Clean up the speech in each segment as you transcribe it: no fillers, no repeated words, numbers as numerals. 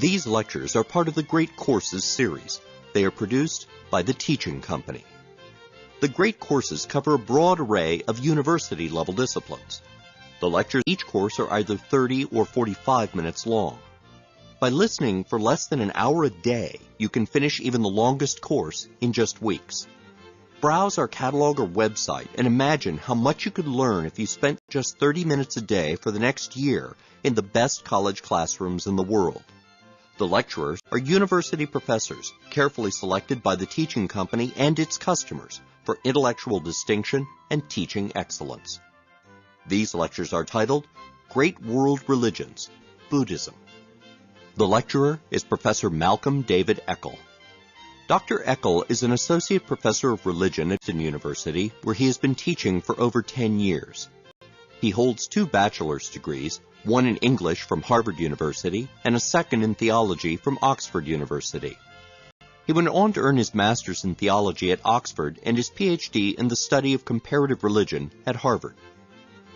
These lectures are part of the Great Courses series. They are produced by the Teaching Company. The Great Courses cover a broad array of university-level disciplines. The lectures each course are either 30 or 45 minutes long. By listening for less than an hour a day, you can finish even the longest course in just weeks. Browse our catalog or website and imagine how much you could learn if you spent just 30 minutes a day for the next year in the best college classrooms in the world. The lecturers are university professors, carefully selected by the Teaching Company and its customers for intellectual distinction and teaching excellence. These lectures are titled Great World Religions, Buddhism. The lecturer is Professor Malcolm David Eckel. Dr. Eckel is an associate professor of religion at Tibetan University, where he has been teaching for over 10 years. He holds 2 bachelor's degrees, one in English from Harvard University and a second in theology from Oxford University. He went on to earn his master's in theology at Oxford and his PhD in the study of comparative religion at Harvard.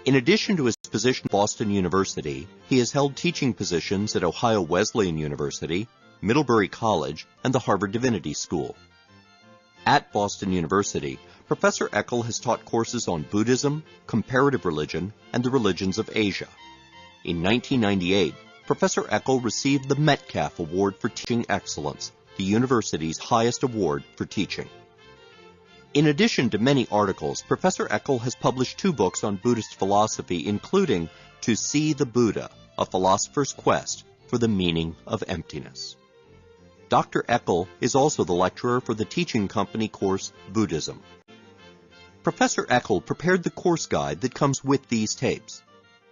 In addition to his position at Boston University, he has held teaching positions at Ohio Wesleyan University, Middlebury College, and the Harvard Divinity School. At Boston University, Professor Eckel has taught courses on Buddhism, comparative religion, and the religions of Asia. In 1998, Professor Eckel received the Metcalf Award for Teaching Excellence, the university's highest award for teaching. In addition to many articles, Professor Eckel has published 2 books on Buddhist philosophy, including To See the Buddha, A Philosopher's Quest for the Meaning of Emptiness. Dr. Eckel is also the lecturer for the Teaching Company course Buddhism. Professor Eckel prepared the course guide that comes with these tapes.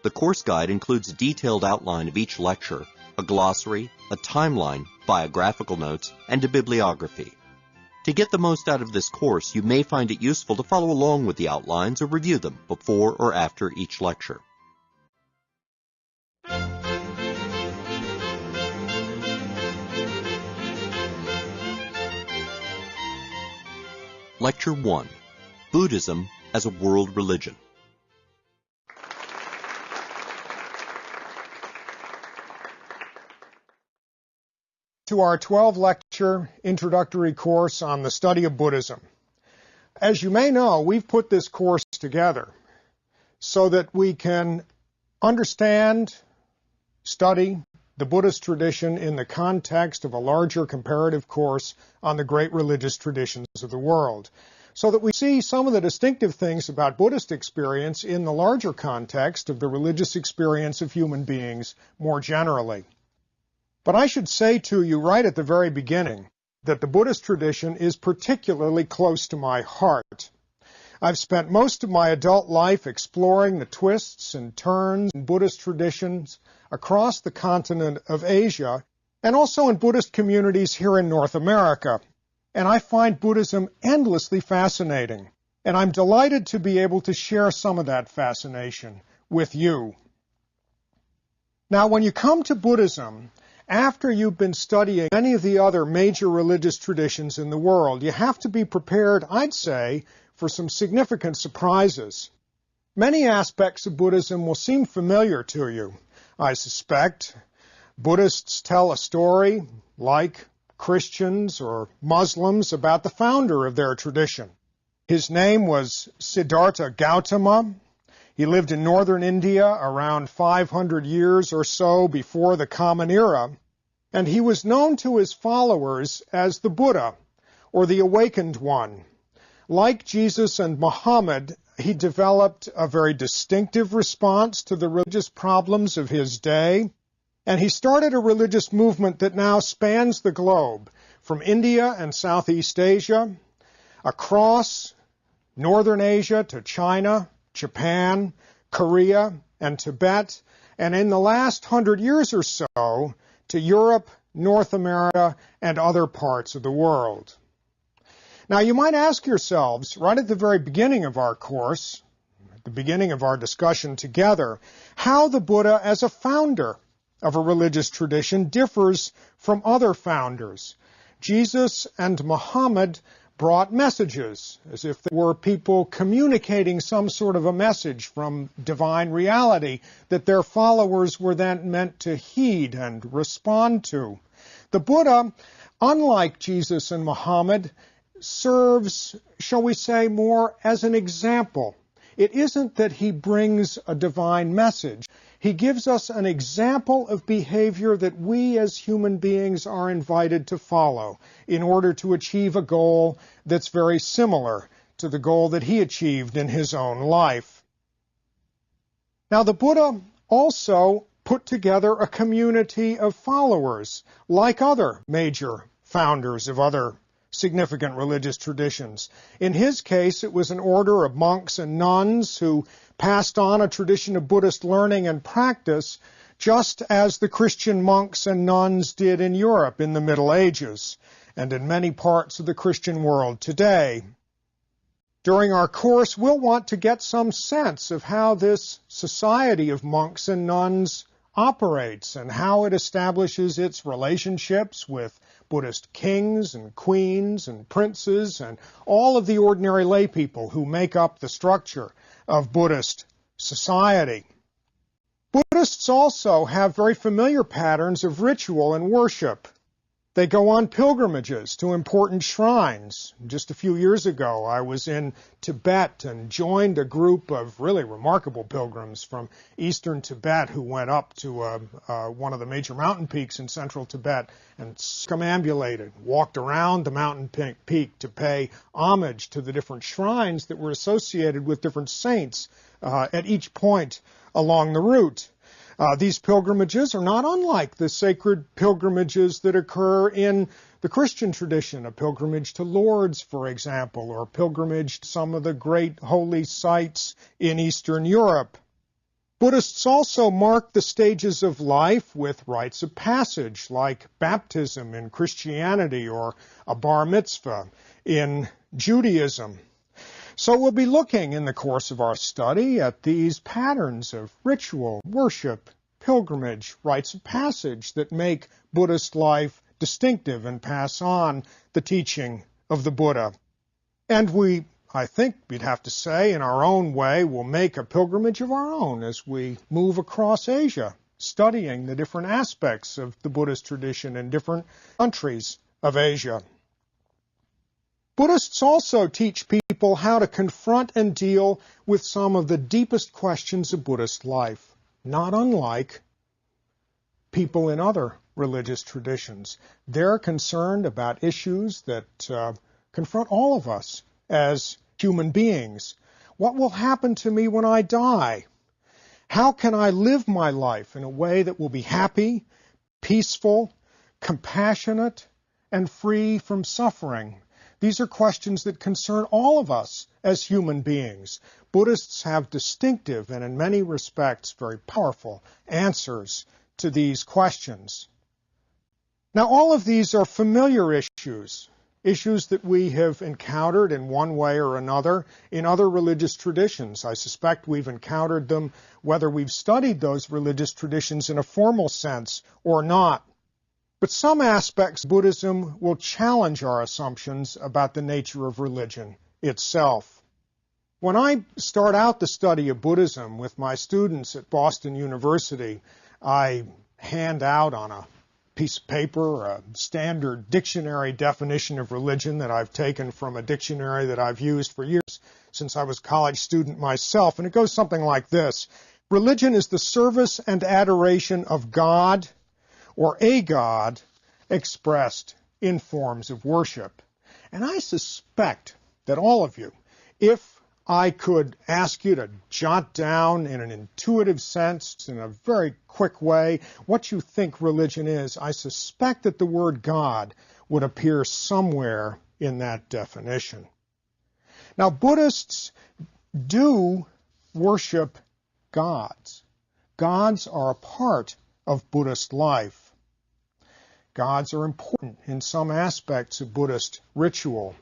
The course guide includes a detailed outline of each lecture, a glossary, a timeline, biographical notes, and a bibliography. To get the most out of this course, you may find it useful to follow along with the outlines or review them before or after each lecture. Lecture 1. Buddhism as a World Religion. To our 12-lecture introductory course on the study of Buddhism. As you may know, we've put this course together so that we can understand, study the Buddhist tradition in the context of a larger comparative course on the great religious traditions of the world, so that we see some of the distinctive things about Buddhist experience in the larger context of the religious experience of human beings more generally. But I should say to you right at the very beginning that the Buddhist tradition is particularly close to my heart. I've spent most of my adult life exploring the twists and turns in Buddhist traditions across the continent of Asia and also in Buddhist communities here in North America. And I find Buddhism endlessly fascinating. And I'm delighted to be able to share some of that fascination with you. Now, when you come to Buddhism, after you've been studying many of the other major religious traditions in the world, you have to be prepared, I'd say, for some significant surprises. Many aspects of Buddhism will seem familiar to you, I suspect. Buddhists tell a story, like Christians or Muslims, about the founder of their tradition. His name was Siddhartha Gautama. He lived in northern India around 500 years or so before the Common Era, and he was known to his followers as the Buddha, or the Awakened One. Like Jesus and Muhammad, he developed a very distinctive response to the religious problems of his day, and he started a religious movement that now spans the globe, from India and Southeast Asia, across northern Asia to China, Japan, Korea, and Tibet, and in the last 100 years or so, to Europe, North America, and other parts of the world. Now, you might ask yourselves, right at the very beginning of our course, at the beginning of our discussion together, how the Buddha as a founder of a religious tradition differs from other founders. Jesus and Muhammad brought messages, as if they were people communicating some sort of a message from divine reality that their followers were then meant to heed and respond to. The Buddha, unlike Jesus and Muhammad, serves, shall we say, more as an example. It isn't that he brings a divine message. He gives us an example of behavior that we as human beings are invited to follow in order to achieve a goal that's very similar to the goal that he achieved in his own life. Now, the Buddha also put together a community of followers, like other major founders of other significant religious traditions. In his case, it was an order of monks and nuns who passed on a tradition of Buddhist learning and practice, just as the Christian monks and nuns did in Europe in the Middle Ages and in many parts of the Christian world today. During our course, we'll want to get some sense of how this society of monks and nuns operates and how it establishes its relationships with Buddhist kings and queens and princes and all of the ordinary lay people who make up the structure of Buddhist society. Buddhists also have very familiar patterns of ritual and worship. They go on pilgrimages to important shrines. Just a few years ago, I was in Tibet and joined a group of really remarkable pilgrims from eastern Tibet who went up to one of the major mountain peaks in central Tibet and circumambulated, walked around the mountain peak to pay homage to the different shrines that were associated with different saints at each point along the route. These pilgrimages are not unlike the sacred pilgrimages that occur in the Christian tradition, a pilgrimage to Lourdes, for example, or pilgrimage to some of the great holy sites in Eastern Europe. Buddhists also mark the stages of life with rites of passage, like baptism in Christianity or a bar mitzvah in Judaism. So we'll be looking in the course of our study at these patterns of ritual, worship, pilgrimage, rites of passage that make Buddhist life distinctive and pass on the teaching of the Buddha. And we, I think we'd have to say, in our own way, will make a pilgrimage of our own as we move across Asia, studying the different aspects of the Buddhist tradition in different countries of Asia. Buddhists also teach people how to confront and deal with some of the deepest questions of Buddhist life, not unlike people in other religious traditions. They're concerned about issues that confront all of us as human beings. What will happen to me when I die? How can I live my life in a way that will be happy, peaceful, compassionate, and free from suffering? These are questions that concern all of us as human beings. Buddhists have distinctive and in many respects very powerful answers to these questions. Now, all of these are familiar issues that we have encountered in one way or another in other religious traditions. I suspect we've encountered them whether we've studied those religious traditions in a formal sense or not. But some aspects of Buddhism will challenge our assumptions about the nature of religion itself. When I start out the study of Buddhism with my students at Boston University, I hand out on a piece of paper a standard dictionary definition of religion that I've taken from a dictionary that I've used for years since I was a college student myself, and it goes something like this. Religion is the service and adoration of God or a God expressed in forms of worship. And I suspect that all of you, if I could ask you to jot down in an intuitive sense, in a very quick way, what you think religion is, I suspect that the word God would appear somewhere in that definition. Now, Buddhists do worship gods. Gods are a part of Buddhist life. Gods are important in some aspects of Buddhist ritual,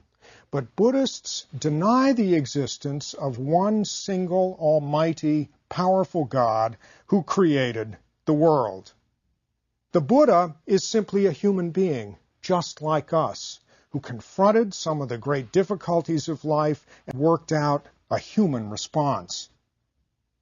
but Buddhists deny the existence of one single, almighty, powerful God who created the world. The Buddha is simply a human being, just like us, who confronted some of the great difficulties of life and worked out a human response.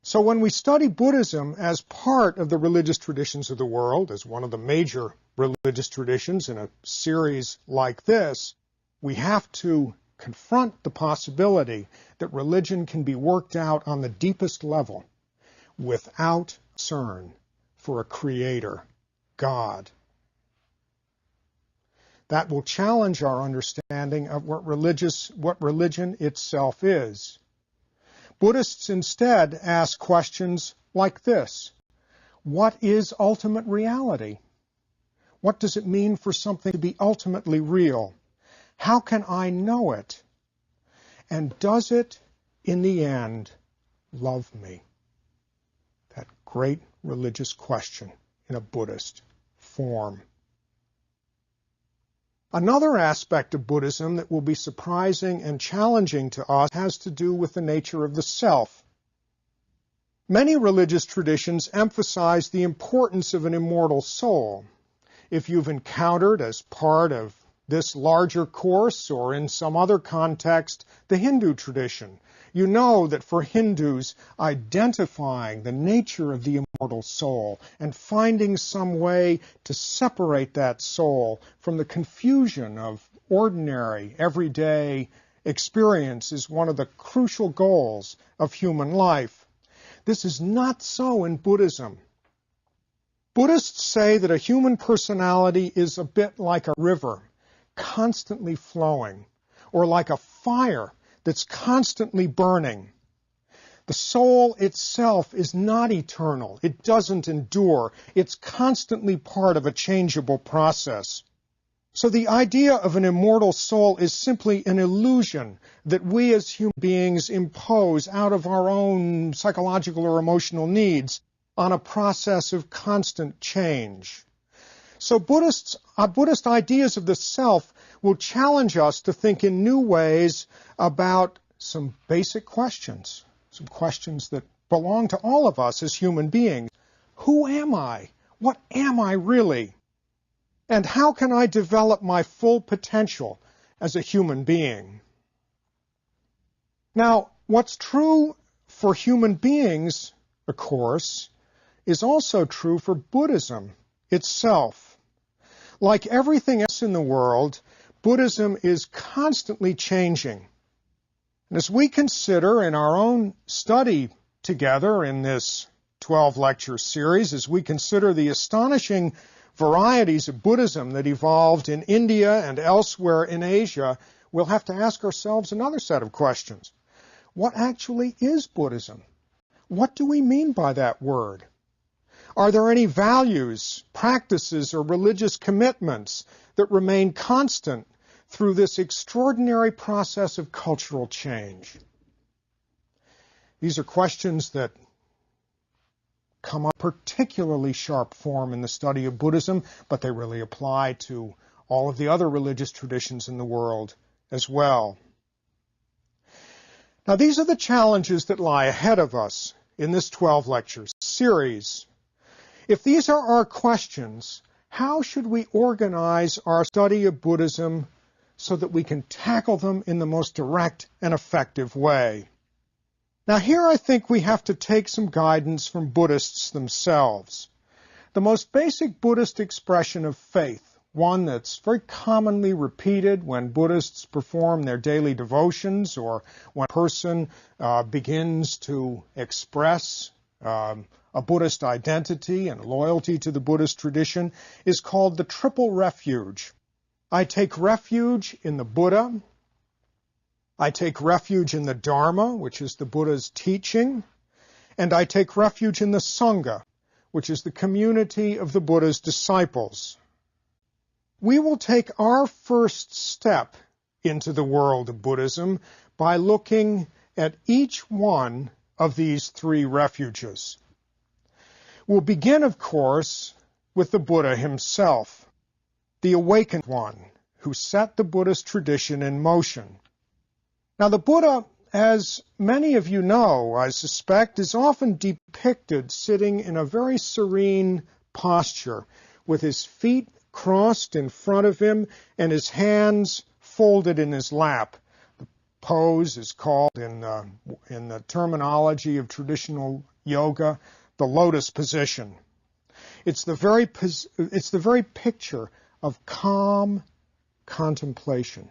So when we study Buddhism as part of the religious traditions of the world, as one of the major religious traditions in a series like this, we have to confront the possibility that religion can be worked out on the deepest level without concern for a creator, God. That will challenge our understanding of what religion itself is. Buddhists instead ask questions like this: what is ultimate reality? What does it mean for something to be ultimately real? How can I know it? And does it, in the end, love me? That great religious question in a Buddhist form. Another aspect of Buddhism that will be surprising and challenging to us has to do with the nature of the self. Many religious traditions emphasize the importance of an immortal soul. If you've encountered as part of this larger course or in some other context the Hindu tradition, you know that for Hindus, identifying the nature of the immortal soul and finding some way to separate that soul from the confusion of ordinary, everyday experience is one of the crucial goals of human life. This is not so in Buddhism. Buddhists say that a human personality is a bit like a river, constantly flowing, or like a fire that's constantly burning. The soul itself is not eternal. It doesn't endure. It's constantly part of a changeable process. So the idea of an immortal soul is simply an illusion that we as human beings impose out of our own psychological or emotional needs on a process of constant change. So Buddhist ideas of the self will challenge us to think in new ways about some basic questions, some questions that belong to all of us as human beings. Who am I? What am I really? And how can I develop my full potential as a human being? Now, what's true for human beings, of course, is also true for Buddhism itself. Like everything else in the world, Buddhism is constantly changing. And as we consider in our own study together in this 12-lecture series, as we consider the astonishing varieties of Buddhism that evolved in India and elsewhere in Asia, we'll have to ask ourselves another set of questions. What actually is Buddhism? What do we mean by that word? Are there any values, practices, or religious commitments that remain constant through this extraordinary process of cultural change? These are questions that come up particularly sharp form in the study of Buddhism, but they really apply to all of the other religious traditions in the world as well. Now, these are the challenges that lie ahead of us in this 12-lecture series. If these are our questions, how should we organize our study of Buddhism so that we can tackle them in the most direct and effective way? Now, here I think we have to take some guidance from Buddhists themselves. The most basic Buddhist expression of faith, one that's very commonly repeated when Buddhists perform their daily devotions or when a person begins to express a Buddhist identity and loyalty to the Buddhist tradition, is called the triple refuge. I take refuge in the Buddha. I take refuge in the Dharma, which is the Buddha's teaching. And I take refuge in the Sangha, which is the community of the Buddha's disciples. We will take our first step into the world of Buddhism by looking at each one of these three refuges. We'll begin, of course, with the Buddha himself, the awakened one who set the Buddhist tradition in motion. Now, the Buddha, as many of you know, I suspect, is often depicted sitting in a very serene posture with his feet crossed in front of him and his hands folded in his lap. The pose is called in the terminology of traditional yoga, the lotus position. It's the very picture of calm contemplation.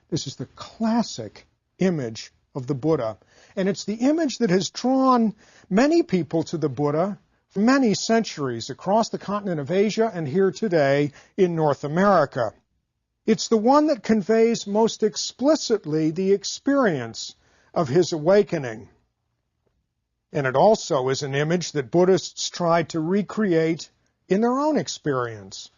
This is the classic image of the Buddha. And it's the image that has drawn many people to the Buddha for many centuries across the continent of Asia and here today in North America. It's the one that conveys most explicitly the experience of his awakening. And it also is an image that Buddhists try to recreate in their own experience.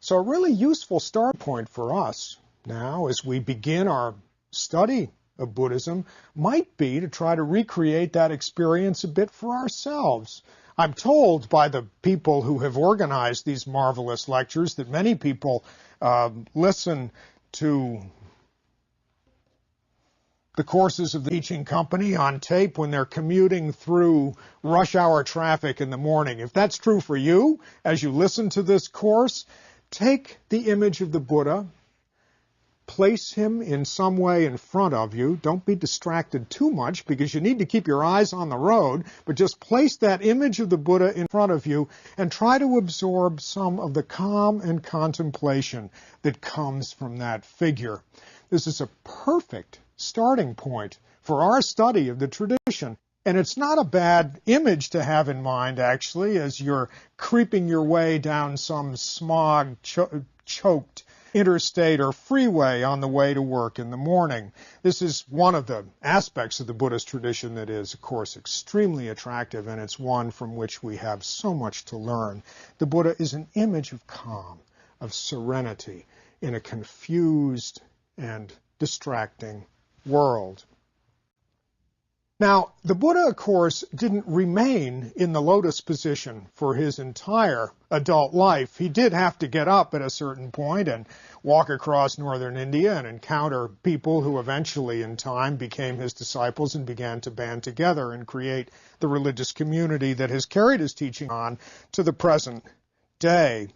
So a really useful start point for us now as we begin our study of Buddhism might be to try to recreate that experience a bit for ourselves. I'm told by the people who have organized these marvelous lectures that many people listen to the courses of the teaching company on tape when they're commuting through rush hour traffic in the morning. If that's true for you, as you listen to this course, take the image of the Buddha, place him in some way in front of you. Don't be distracted too much because you need to keep your eyes on the road, but just place that image of the Buddha in front of you and try to absorb some of the calm and contemplation that comes from that figure. This is a perfect starting point for our study of the tradition. And it's not a bad image to have in mind, actually, as you're creeping your way down some smog-choked interstate or freeway on the way to work in the morning. This is one of the aspects of the Buddhist tradition that is, of course, extremely attractive, and it's one from which we have so much to learn. The Buddha is an image of calm, of serenity in a confused and distracting world. Now, the Buddha, of course, didn't remain in the lotus position for his entire adult life. He did have to get up at a certain point and walk across northern India and encounter people who eventually, in time, became his disciples and began to band together and create the religious community that has carried his teaching on to the present day.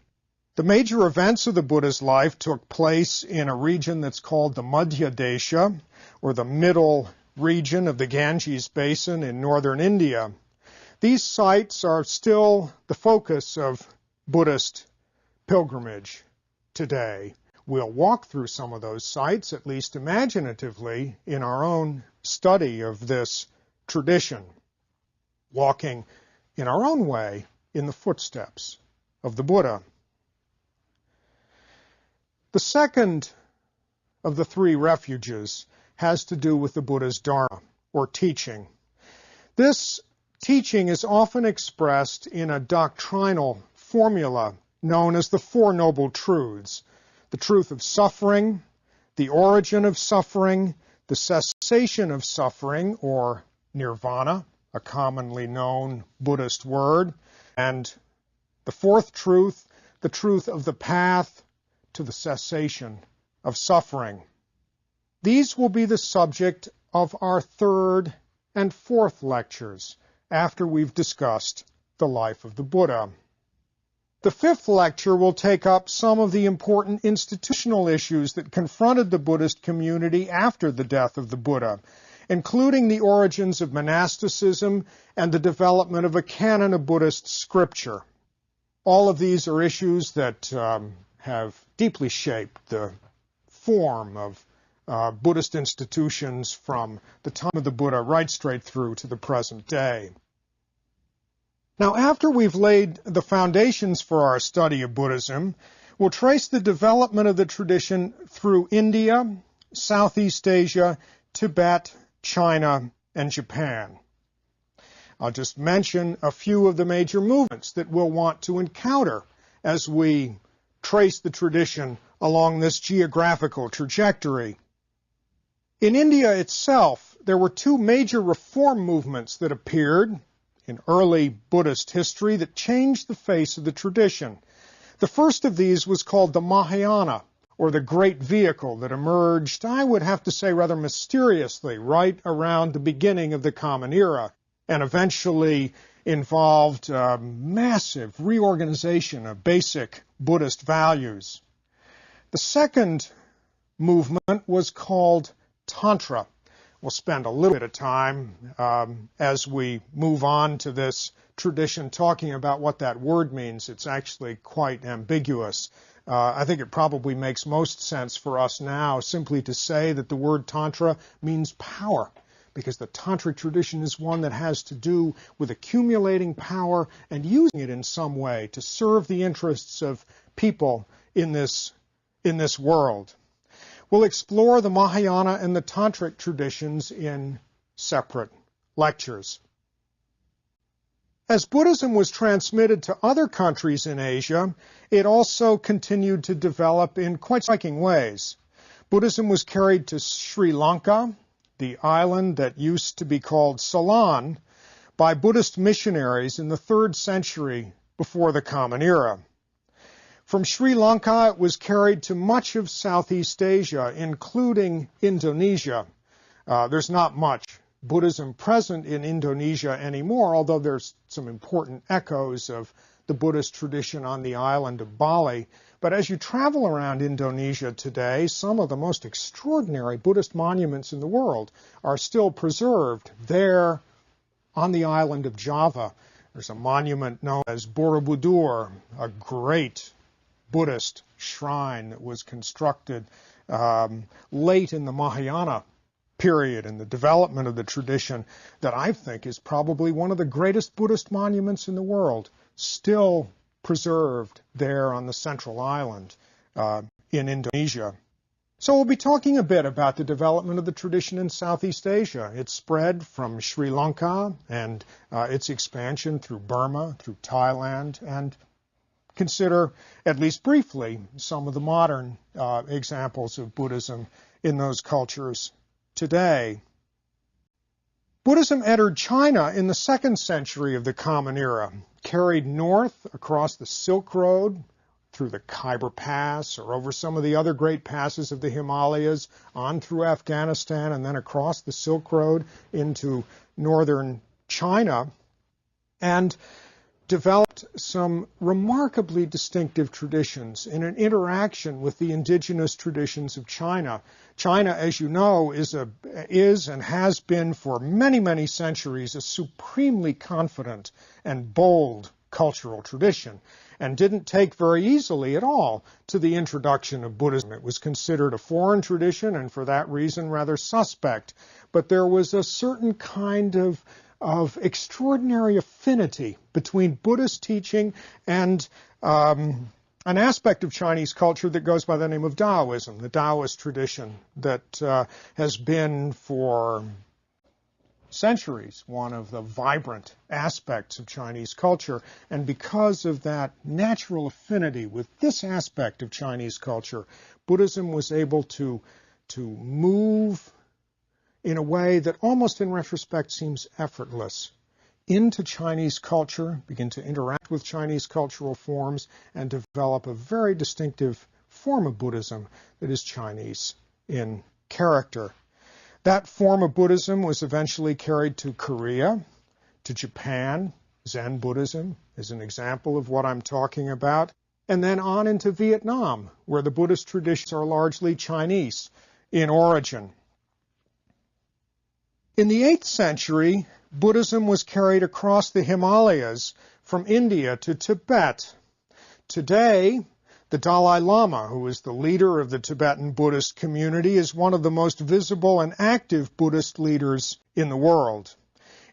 The major events of the Buddha's life took place in a region that's called the Madhya Desha, or the middle region of the Ganges Basin in northern India. These sites are still the focus of Buddhist pilgrimage today. We'll walk through some of those sites, at least imaginatively, in our own study of this tradition, walking in our own way in the footsteps of the Buddha. The second of the three refuges has to do with the Buddha's Dharma, or teaching. This teaching is often expressed in a doctrinal formula known as the Four Noble Truths: the truth of suffering, the origin of suffering, the cessation of suffering, or nirvana, a commonly known Buddhist word, and the fourth truth, the truth of the path to the cessation of suffering. These will be the subject of our third and fourth lectures after we've discussed the life of the Buddha. The fifth lecture will take up some of the important institutional issues that confronted the Buddhist community after the death of the Buddha, including the origins of monasticism and the development of a canon of Buddhist scripture. All of these are issues that have deeply shaped the form of Buddhist institutions from the time of the Buddha right straight through to the present day. Now, after we've laid the foundations for our study of Buddhism, we'll trace the development of the tradition through India, Southeast Asia, Tibet, China, and Japan. I'll just mention a few of the major movements that we'll want to encounter as we trace the tradition along this geographical trajectory. In India itself, there were two major reform movements that appeared in early Buddhist history that changed the face of the tradition. The first of these was called the Mahayana, or the Great Vehicle, that emerged, I would have to say rather mysteriously, right around the beginning of the Common Era, and eventually involved massive reorganization of basic Buddhist values. The second movement was called Tantra, We'll spend a little bit of time as we move on to this tradition talking about what that word means. It's actually quite ambiguous. I think it probably makes most sense for us now simply to say that the word Tantra means power, because the Tantric tradition is one that has to do with accumulating power and using it in some way to serve the interests of people in this world. We'll explore the Mahayana and the Tantric traditions in separate lectures. As Buddhism was transmitted to other countries in Asia, it also continued to develop in quite striking ways. Buddhism was carried to Sri Lanka, the island that used to be called Ceylon, by Buddhist missionaries in the 3rd century before the Common Era. From Sri Lanka, it was carried to much of Southeast Asia, including Indonesia. There's not much Buddhism present in Indonesia anymore, although there's some important echoes of the Buddhist tradition on the island of Bali. But as you travel around Indonesia today, some of the most extraordinary Buddhist monuments in the world are still preserved there on the island of Java. There's a monument known as Borobudur, a great Buddhist shrine that was constructed late in the Mahayana period in the development of the tradition, that I think is probably one of the greatest Buddhist monuments in the world, still preserved there on the central island in Indonesia. So we'll be talking a bit about the development of the tradition in Southeast Asia. It spread from Sri Lanka and its expansion through Burma, through Thailand, and consider, at least briefly, some of the modern examples of Buddhism in those cultures today. Buddhism entered China in the 2nd century of the Common Era, carried north across the Silk Road, through the Khyber Pass, or over some of the other great passes of the Himalayas, on through Afghanistan, and then across the Silk Road into northern China, and developed some remarkably distinctive traditions in an interaction with the indigenous traditions of China. China, as you know, is and has been for many, many centuries a supremely confident and bold cultural tradition, and didn't take very easily at all to the introduction of Buddhism. It was considered a foreign tradition and for that reason rather suspect. But there was a certain kind of extraordinary affinity between Buddhist teaching and an aspect of Chinese culture that goes by the name of Taoism, the Taoist tradition that has been for centuries one of the vibrant aspects of Chinese culture. And because of that natural affinity with this aspect of Chinese culture, Buddhism was able to move in a way that almost in retrospect seems effortless into Chinese culture, begin to interact with Chinese cultural forms, and develop a very distinctive form of Buddhism that is Chinese in character. That form of Buddhism was eventually carried to Korea, to Japan. Zen Buddhism is an example of what I'm talking about. And then on into Vietnam, where the Buddhist traditions are largely Chinese in origin. In the 8th century, Buddhism was carried across the Himalayas from India to Tibet. Today, the Dalai Lama, who is the leader of the Tibetan Buddhist community, is one of the most visible and active Buddhist leaders in the world.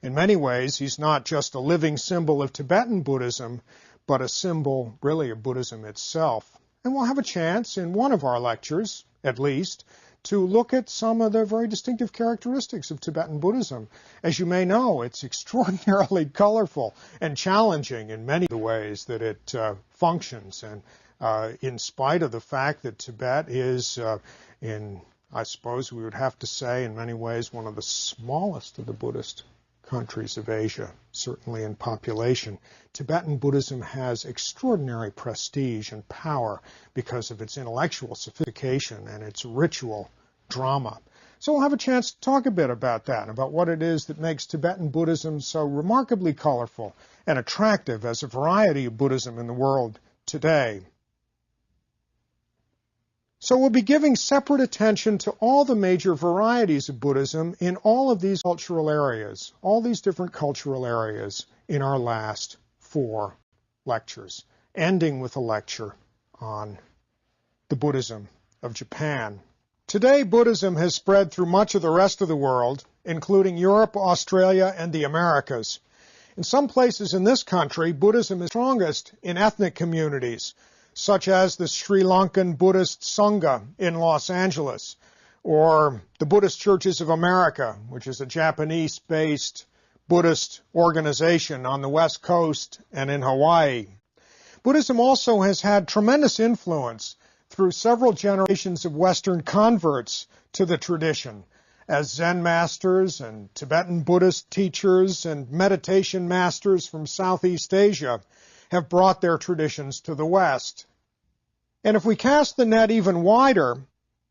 In many ways, he's not just a living symbol of Tibetan Buddhism, but a symbol, really, of Buddhism itself. And we'll have a chance in one of our lectures, at least, to look at some of the very distinctive characteristics of Tibetan Buddhism. As you may know, it's extraordinarily colorful and challenging in many of the ways that it functions. And in spite of the fact that Tibet is, I suppose we would have to say, in many ways, one of the smallest of the Buddhist countries of Asia, certainly in population, Tibetan Buddhism has extraordinary prestige and power because of its intellectual sophistication and its ritual drama. So we'll have a chance to talk a bit about that, about what it is that makes Tibetan Buddhism so remarkably colorful and attractive as a variety of Buddhism in the world today. So we'll be giving separate attention to all the major varieties of Buddhism in all of these cultural areas, all these different cultural areas in our last 4 lectures, ending with a lecture on the Buddhism of Japan. Today, Buddhism has spread through much of the rest of the world, including Europe, Australia, and the Americas. In some places in this country, Buddhism is strongest in ethnic communities, such as the Sri Lankan Buddhist Sangha in Los Angeles, or the Buddhist Churches of America, which is a Japanese-based Buddhist organization on the West Coast and in Hawaii. Buddhism also has had tremendous influence through several generations of Western converts to the tradition, as Zen masters and Tibetan Buddhist teachers and meditation masters from Southeast Asia have brought their traditions to the West. And if we cast the net even wider,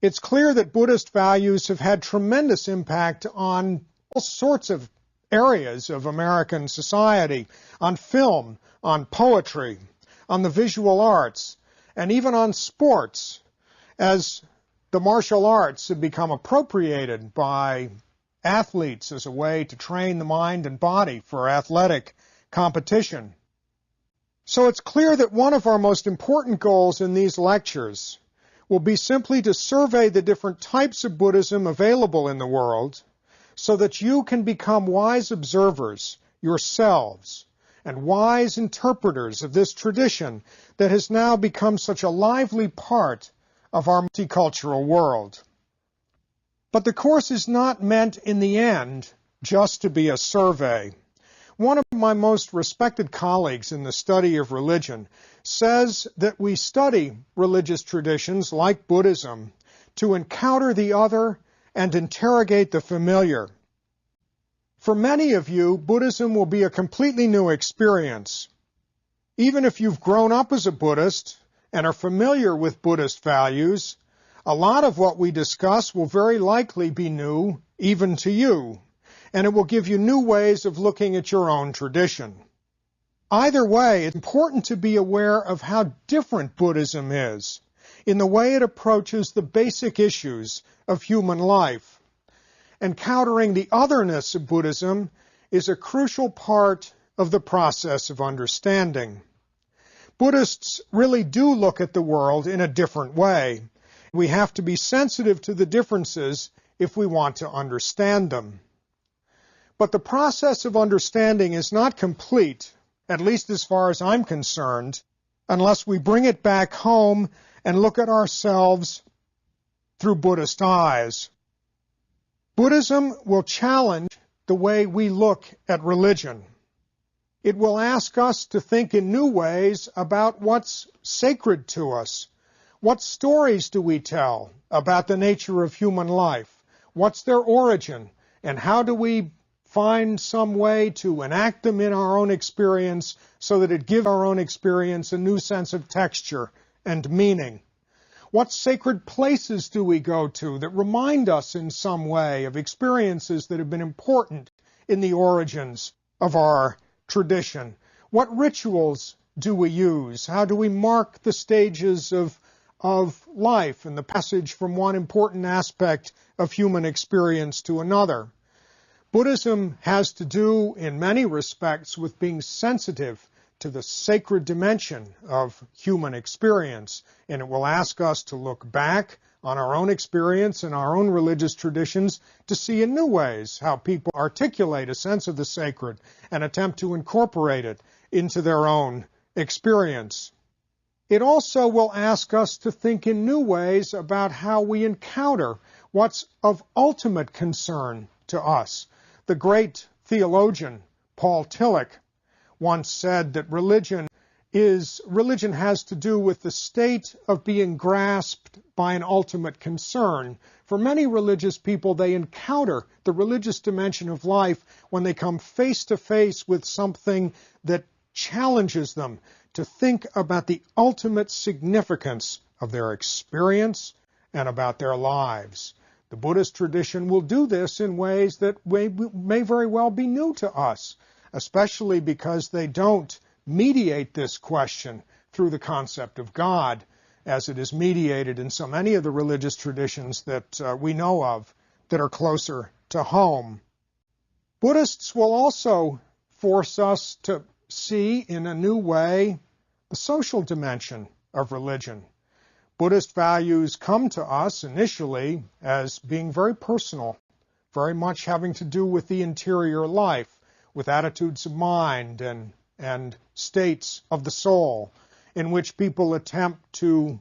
it's clear that Buddhist values have had tremendous impact on all sorts of areas of American society, on film, on poetry, on the visual arts, and even on sports, as the martial arts have become appropriated by athletes as a way to train the mind and body for athletic competition. So it's clear that one of our most important goals in these lectures will be simply to survey the different types of Buddhism available in the world so that you can become wise observers yourselves and wise interpreters of this tradition that has now become such a lively part of our multicultural world. But the course is not meant in the end just to be a survey. One of my most respected colleagues in the study of religion says that we study religious traditions like Buddhism to encounter the other and interrogate the familiar. For many of you, Buddhism will be a completely new experience. Even if you've grown up as a Buddhist and are familiar with Buddhist values, a lot of what we discuss will very likely be new even to you, and it will give you new ways of looking at your own tradition. Either way, it's important to be aware of how different Buddhism is in the way it approaches the basic issues of human life. Encountering the otherness of Buddhism is a crucial part of the process of understanding. Buddhists really do look at the world in a different way. We have to be sensitive to the differences if we want to understand them. But the process of understanding is not complete, at least as far as I'm concerned, unless we bring it back home and look at ourselves through Buddhist eyes. Buddhism will challenge the way we look at religion. It will ask us to think in new ways about what's sacred to us. What stories do we tell about the nature of human life? What's their origin? And how do we find some way to enact them in our own experience so that it gives our own experience a new sense of texture and meaning? What sacred places do we go to that remind us in some way of experiences that have been important in the origins of our tradition? What rituals do we use? How do we mark the stages of life and the passage from one important aspect of human experience to another? Buddhism has to do, in many respects, with being sensitive to the sacred dimension of human experience, and it will ask us to look back on our own experience and our own religious traditions to see in new ways how people articulate a sense of the sacred and attempt to incorporate it into their own experience. It also will ask us to think in new ways about how we encounter what's of ultimate concern to us. The great theologian Paul Tillich once said that religion has to do with the state of being grasped by an ultimate concern. For many religious people, they encounter the religious dimension of life when they come face to face with something that challenges them to think about the ultimate significance of their experience and about their lives. The Buddhist tradition will do this in ways that may very well be new to us, especially because they don't mediate this question through the concept of God, as it is mediated in so many of the religious traditions that we know of that are closer to home. Buddhists will also force us to see in a new way the social dimension of religion. Buddhist values come to us initially as being very personal, very much having to do with the interior life, with attitudes of mind and states of the soul, in which people attempt to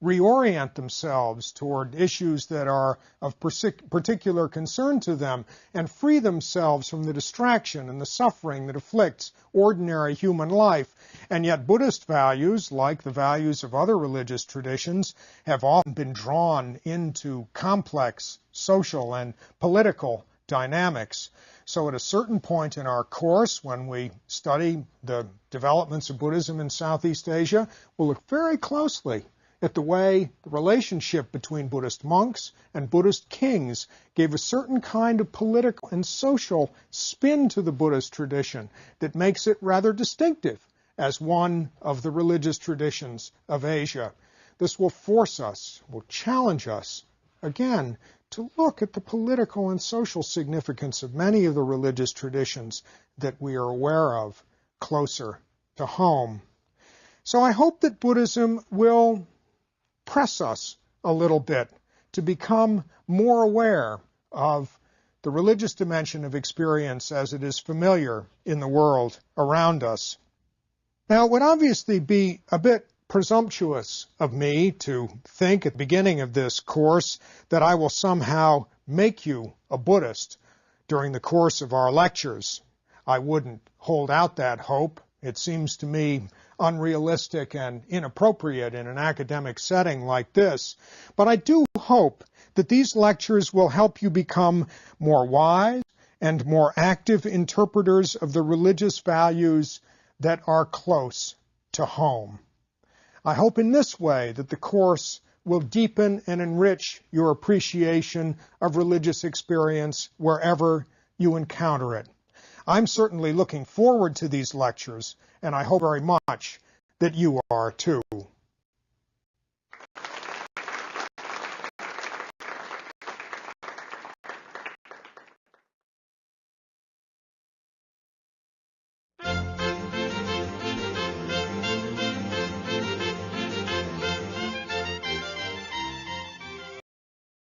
reorient themselves toward issues that are of particular concern to them and free themselves from the distraction and the suffering that afflicts ordinary human life. And yet Buddhist values, like the values of other religious traditions, have often been drawn into complex social and political dynamics. So at a certain point in our course, when we study the developments of Buddhism in Southeast Asia, we'll look very closely at the way the relationship between Buddhist monks and Buddhist kings gave a certain kind of political and social spin to the Buddhist tradition that makes it rather distinctive as one of the religious traditions of Asia. This will force us, will challenge us, again, to look at the political and social significance of many of the religious traditions that we are aware of closer to home. So I hope that Buddhism will press us a little bit to become more aware of the religious dimension of experience as it is familiar in the world around us. Now, it would obviously be a bit presumptuous of me to think at the beginning of this course that I will somehow make you a Buddhist during the course of our lectures. I wouldn't hold out that hope. It seems to me unrealistic and inappropriate in an academic setting like this. But I do hope that these lectures will help you become more wise and more active interpreters of the religious values that are close to home. I hope in this way that the course will deepen and enrich your appreciation of religious experience wherever you encounter it. I'm certainly looking forward to these lectures, and I hope very much that you are too.